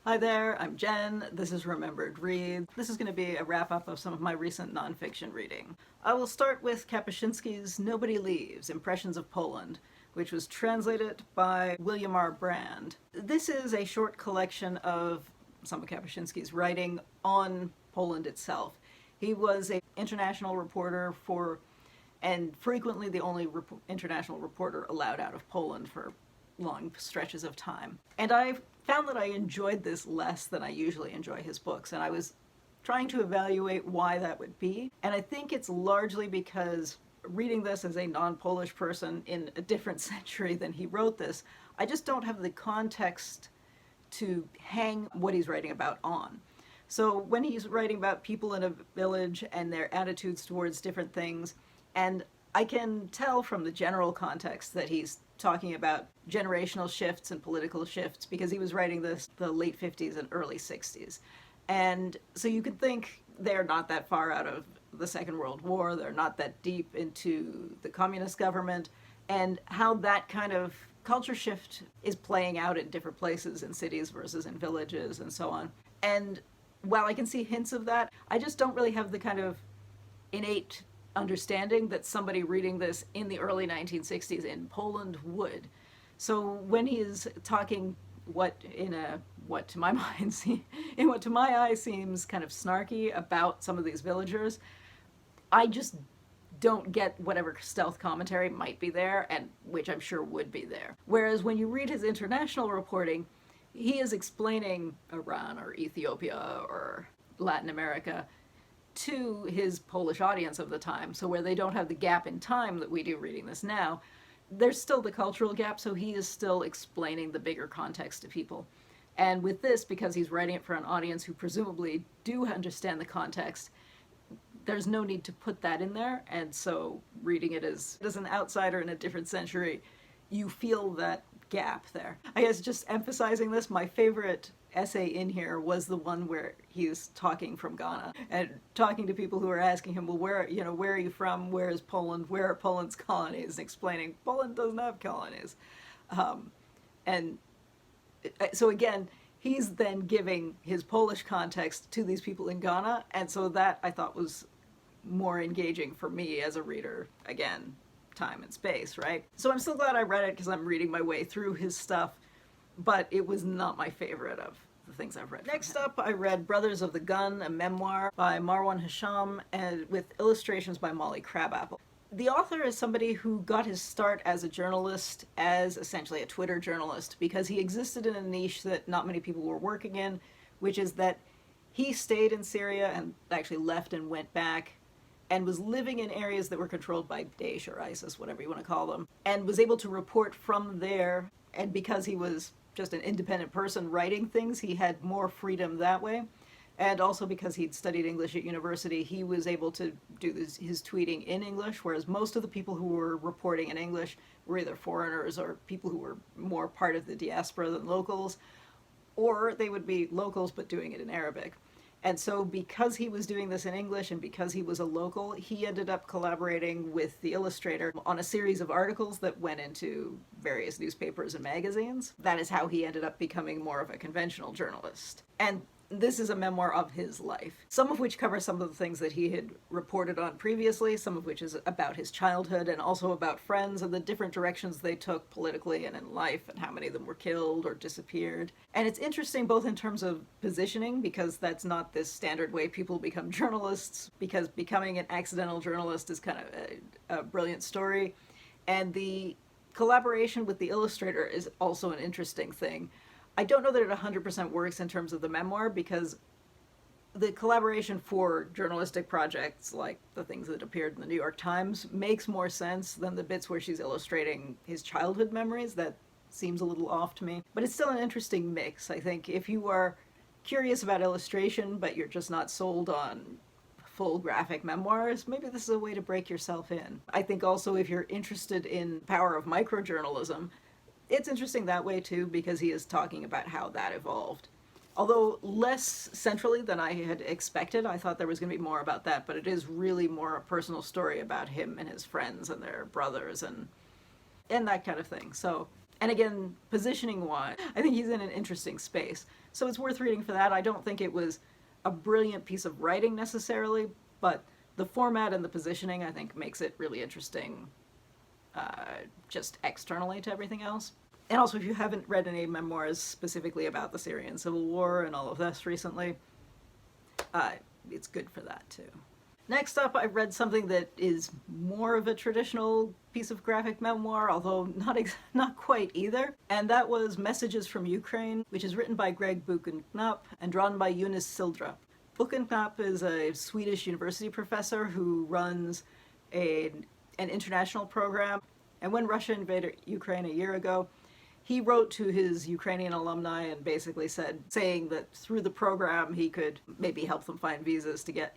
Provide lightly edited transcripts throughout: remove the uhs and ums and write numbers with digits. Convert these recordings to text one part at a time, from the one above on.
Hi there, I'm Jen. This is Remembered Reads. This is going to be a wrap-up of some of my recent nonfiction reading. I will start with Kapuściński's Nobody Leaves, Impressions of Poland, which was translated by William R. Brand. This is a short collection of some of Kapuściński's writing on Poland itself. He was an international reporter and frequently the only international reporter allowed out of Poland for long stretches of time. And I found that I enjoyed this less than I usually enjoy his books, and I was trying to evaluate why that would be. And I think it's largely because reading this as a non-Polish person in a different century than he wrote this, I just don't have the context to hang what he's writing about on. So when he's writing about people in a village and their attitudes towards different things, and I can tell from the general context that he's talking about generational shifts and political shifts because he was writing this the late 50s and early 60s. And so you could think they're not that far out of the Second World War, they're not that deep into the communist government, and how that kind of culture shift is playing out in different places in cities versus in villages and so on. And while I can see hints of that, I just don't really have the kind of innate understanding that somebody reading this in the early 1960s in Poland would. So when he is talking what to my eye seems kind of snarky about some of these villagers, I just don't get whatever stealth commentary might be there, and which I'm sure would be there. Whereas when you read his international reporting, he is explaining Iran or Ethiopia or Latin America to his Polish audience of the time, so where they don't have the gap in time that we do reading this now, there's still the cultural gap, so he is still explaining the bigger context to people. And with this, because he's writing it for an audience who presumably do understand the context, there's no need to put that in there, and so reading it as an outsider in a different century, you feel that gap there. I guess just emphasizing this, my favorite essay in here was the one where he's talking from Ghana and talking to people who are asking him, well, where are you from? Where is Poland? Where are Poland's colonies? And explaining Poland doesn't have colonies. And so again, he's then giving his Polish context to these people in Ghana, and so that I thought was more engaging for me as a reader. Again, time and space, right? So I'm still glad I read it because I'm reading my way through his stuff, but it was not my favorite of the things I've read. Next up, I read Brothers of the Gun, a memoir by Marwan Hisham, and with illustrations by Molly Crabapple. The author is somebody who got his start as a journalist, as essentially a Twitter journalist, because he existed in a niche that not many people were working in, which is that he stayed in Syria and actually left and went back, and was living in areas that were controlled by Daesh or ISIS, whatever you want to call them, and was able to report from there. And because he was just an independent person writing things, he had more freedom that way. And also because he'd studied English at university, he was able to do his tweeting in English, whereas most of the people who were reporting in English were either foreigners or people who were more part of the diaspora than locals, or they would be locals but doing it in Arabic. And so because he was doing this in English and because he was a local, he ended up collaborating with the illustrator on a series of articles that went into various newspapers and magazines. That is how he ended up becoming more of a conventional journalist. And this is a memoir of his life, some of which cover some of the things that he had reported on previously, some of which is about his childhood and also about friends and the different directions they took politically and in life and how many of them were killed or disappeared. And it's interesting both in terms of positioning, because that's not this standard way people become journalists, because becoming an accidental journalist is kind of a brilliant story. And the collaboration with the illustrator is also an interesting thing. I don't know that it 100% works in terms of the memoir, because the collaboration for journalistic projects like the things that appeared in the New York Times makes more sense than the bits where she's illustrating his childhood memories. That seems a little off to me. But it's still an interesting mix. I think if you are curious about illustration but you're just not sold on full graphic memoirs, maybe this is a way to break yourself in. I think also if you're interested in the power of microjournalism, it's interesting that way too, because he is talking about how that evolved. Although less centrally than I had expected. I thought there was going to be more about that, but it is really more a personal story about him and his friends and their brothers and that kind of thing. So And again, positioning-wise, I think he's in an interesting space. So it's worth reading for that. I don't think it was a brilliant piece of writing necessarily, but the format and the positioning, I think, makes it really interesting just externally to everything else. And also, if you haven't read any memoirs specifically about the Syrian civil war and all of this recently, it's good for that too. Next up, I read something that is more of a traditional piece of graphic memoir, although not quite either, and that was Messages from Ukraine, which is written by Gregg Bucken-Knapp and drawn by Joonas Sildre. Bucken-Knapp is a Swedish university professor who runs an international program, and when Russia invaded Ukraine a year ago, he wrote to his Ukrainian alumni and basically saying that through the program he could maybe help them find visas to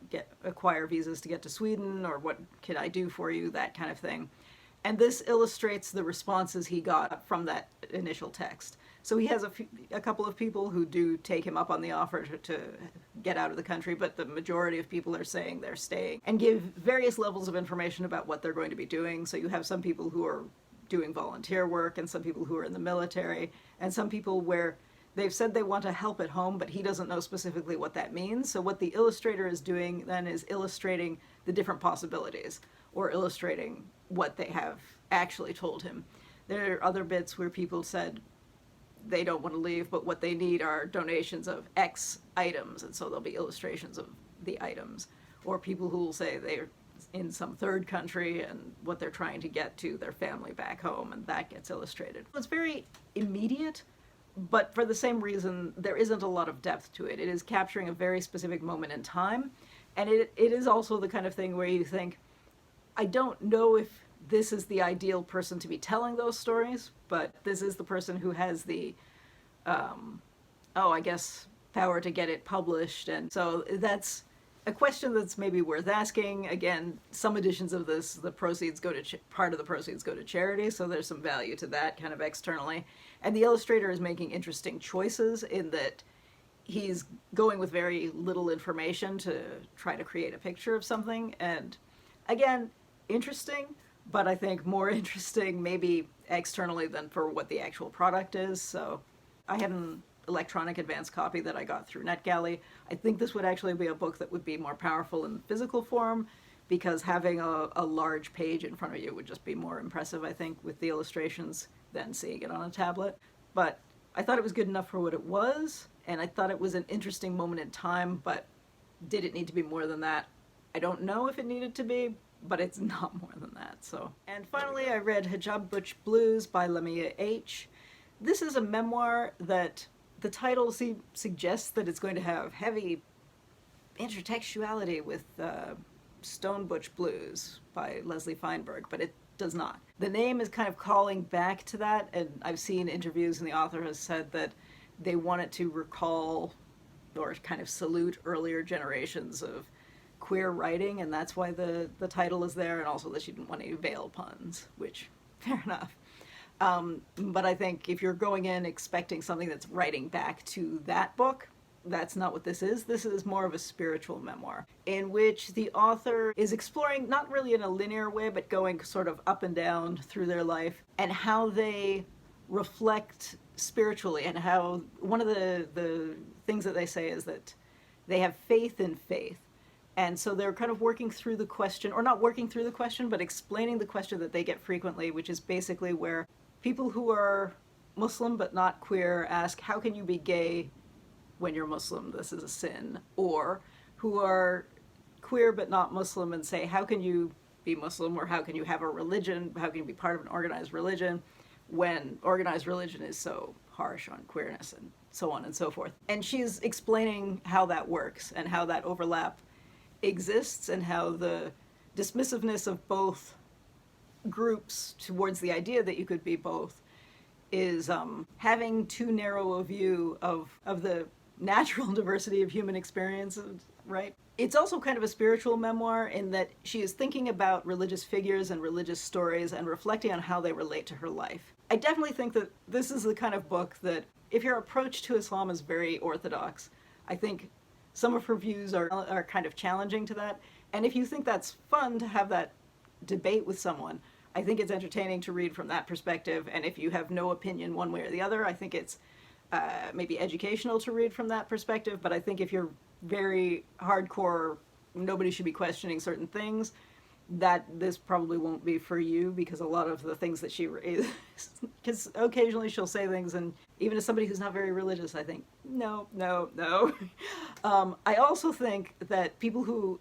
acquire visas to get to Sweden, or what can I do for you, that kind of thing. And this illustrates the responses he got from that initial text. So he has a couple of people who do take him up on the offer to get out of the country, but the majority of people are saying they're staying, and give various levels of information about what they're going to be doing. So you have some people who are doing volunteer work, and some people who are in the military, and some people where they've said they want to help at home, but he doesn't know specifically what that means. So what the illustrator is doing then is illustrating the different possibilities, or illustrating what they have actually told him. There are other bits where people said they don't want to leave, but what they need are donations of X items, and so there'll be illustrations of the items. Or people who will say they're in some third country and what they're trying to get to their family back home, and that gets illustrated. It's very immediate, but for the same reason, there isn't a lot of depth to it. It is capturing a very specific moment in time, and it is also the kind of thing where you think, I don't know if this is the ideal person to be telling those stories, but this is the person who has the, I guess, power to get it published, and so that's a question that's maybe worth asking. Again, some editions of this, the proceeds go to part of the proceeds go to charity, so there's some value to that kind of externally. And the illustrator is making interesting choices in that he's going with very little information to try to create a picture of something. And again, interesting, but I think more interesting maybe externally than for what the actual product is. So I had an electronic advanced copy that I got through NetGalley. I think this would actually be a book that would be more powerful in physical form, because having a large page in front of you would just be more impressive, I think, with the illustrations than seeing it on a tablet. But I thought it was good enough for what it was, and I thought it was an interesting moment in time, but did it need to be more than that? I don't know if it needed to be, but it's not more than that. So, and finally, I read Hijab Butch Blues by Lamya H. This is a memoir that the title suggests that it's going to have heavy intertextuality with Stone Butch Blues by Leslie Feinberg, but it does not. The name is kind of calling back to that, and I've seen interviews and the author has said that they want it to recall or kind of salute earlier generations of queer writing, and that's why the title is there, and also that she didn't want any veil puns, which, fair enough. But I think if you're going in expecting something that's writing back to that book, that's not what this is. This is more of a spiritual memoir in which the author is exploring, not really in a linear way, but going sort of up and down through their life and how they reflect spiritually, and how one of the things that they say is that they have faith in faith. And so they're kind of working through the question, or not working through the question, but explaining the question that they get frequently, which is basically where people who are Muslim but not queer ask, how can you be gay when you're Muslim? This is a sin. Or who are queer but not Muslim and say, how can you be Muslim, or how can you have a religion? How can you be part of an organized religion when organized religion is so harsh on queerness, and so on and so forth. And she's explaining how that works and how that overlap exists, and how the dismissiveness of both groups towards the idea that you could be both is having too narrow a view of the natural diversity of human experiences, right? It's also kind of a spiritual memoir in that she is thinking about religious figures and religious stories and reflecting on how they relate to her life. I definitely think that this is the kind of book that, if your approach to Islam is very orthodox, I think some of her views are kind of challenging to that. And if you think that's fun to have that debate with someone, I think it's entertaining to read from that perspective, and if you have no opinion one way or the other, I think it's maybe educational to read from that perspective, but I think if you're very hardcore, nobody should be questioning certain things, that this probably won't be for you, because a lot of the things that she because occasionally she'll say things, and even as somebody who's not very religious, I think, no. I also think that people who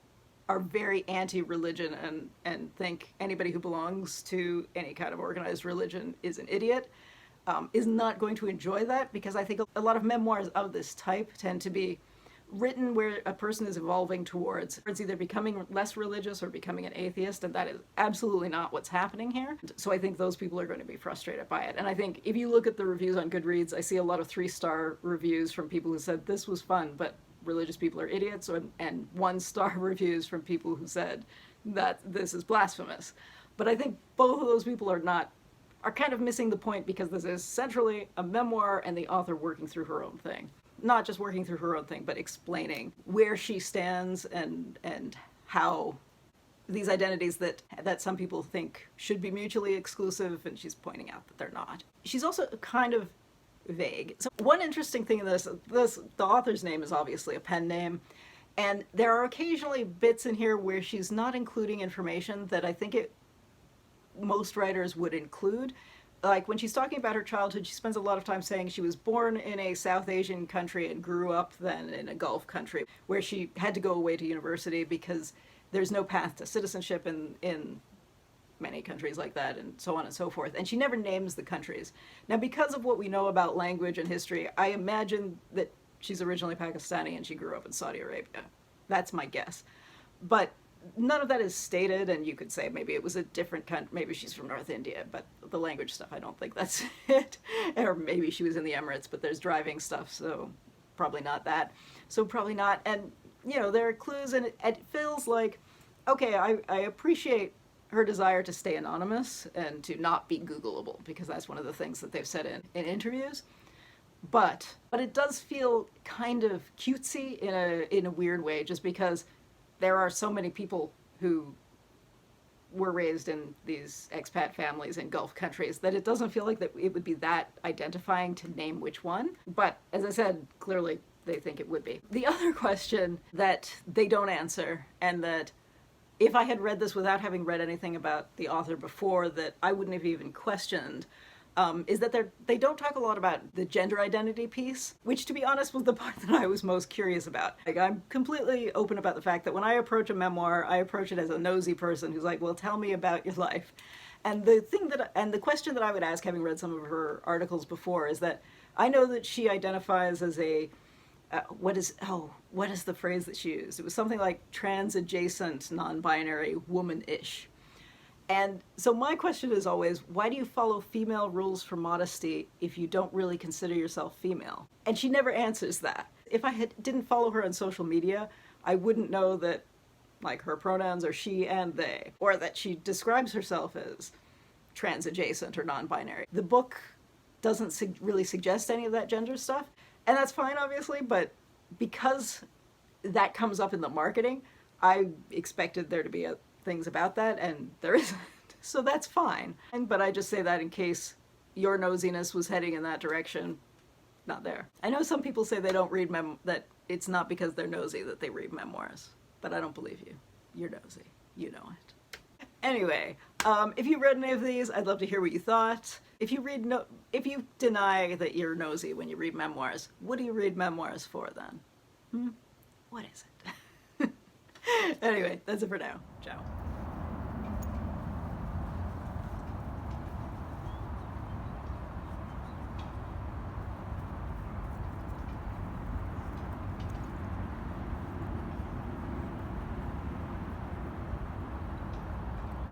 are very anti-religion and think anybody who belongs to any kind of organized religion is an idiot, is not going to enjoy that, because I think a lot of memoirs of this type tend to be written where a person is evolving towards either becoming less religious or becoming an atheist, and that is absolutely not what's happening here. So I think those people are going to be frustrated by it. And I think if you look at the reviews on Goodreads, I see a lot of 3-star reviews from people who said this was fun, but religious people are idiots, and 1-star reviews from people who said that this is blasphemous. But I think both of those people are kind of missing the point, because this is centrally a memoir and the author working through her own thing. Not just working through her own thing, but explaining where she stands and how these identities that some people think should be mutually exclusive, and she's pointing out that they're not. She's also kind of vague. So one interesting thing in this, the author's name is obviously a pen name, and there are occasionally bits in here where she's not including information that I think most writers would include. Like when she's talking about her childhood, she spends a lot of time saying she was born in a South Asian country and grew up then in a Gulf country, where she had to go away to university because there's no path to citizenship in many countries like that, and so on and so forth. And she never names the countries. Now, because of what we know about language and history, I imagine that she's originally Pakistani and she grew up in Saudi Arabia. That's my guess. But none of that is stated, and you could say maybe it was a different country, maybe she's from North India, but the language stuff, I don't think that's it. Or maybe she was in the Emirates, but there's driving stuff, so probably not that. So probably not. And, there are clues, and it feels like, okay, I appreciate her desire to stay anonymous and to not be Googleable, because that's one of the things that they've said in interviews. But it does feel kind of cutesy in a weird way, just because there are so many people who were raised in these expat families in Gulf countries that it doesn't feel like that it would be that identifying to name which one. But as I said, clearly they think it would be. The other question that they don't answer, and that if I had read this without having read anything about the author before, that I wouldn't have even questioned, is that they don't talk a lot about the gender identity piece, which, to be honest, was the part that I was most curious about. Like, I'm completely open about the fact that when I approach a memoir, I approach it as a nosy person who's like, well, tell me about your life. And the question that I would ask, having read some of her articles before, is that I know that she identifies as a what is the phrase that she used? It was something like trans-adjacent, non-binary, woman-ish. And so my question is always, why do you follow female rules for modesty if you don't really consider yourself female? And she never answers that. If I didn't follow her on social media, I wouldn't know that, like, her pronouns are she and they, or that she describes herself as trans-adjacent or non-binary. The book doesn't really suggest any of that gender stuff, and that's fine, obviously, but because that comes up in the marketing, I expected there to be things about that, and there isn't. So that's fine. But I just say that in case your nosiness was heading in that direction. Not there. I know some people say they don't read that it's not because they're nosy that they read memoirs, but I don't believe you. You're nosy. You know it. Anyway, if you read any of these, I'd love to hear what you thought. If you deny that you're nosy when you read memoirs, what do you read memoirs for then? What is it? Anyway, that's it for now. Ciao.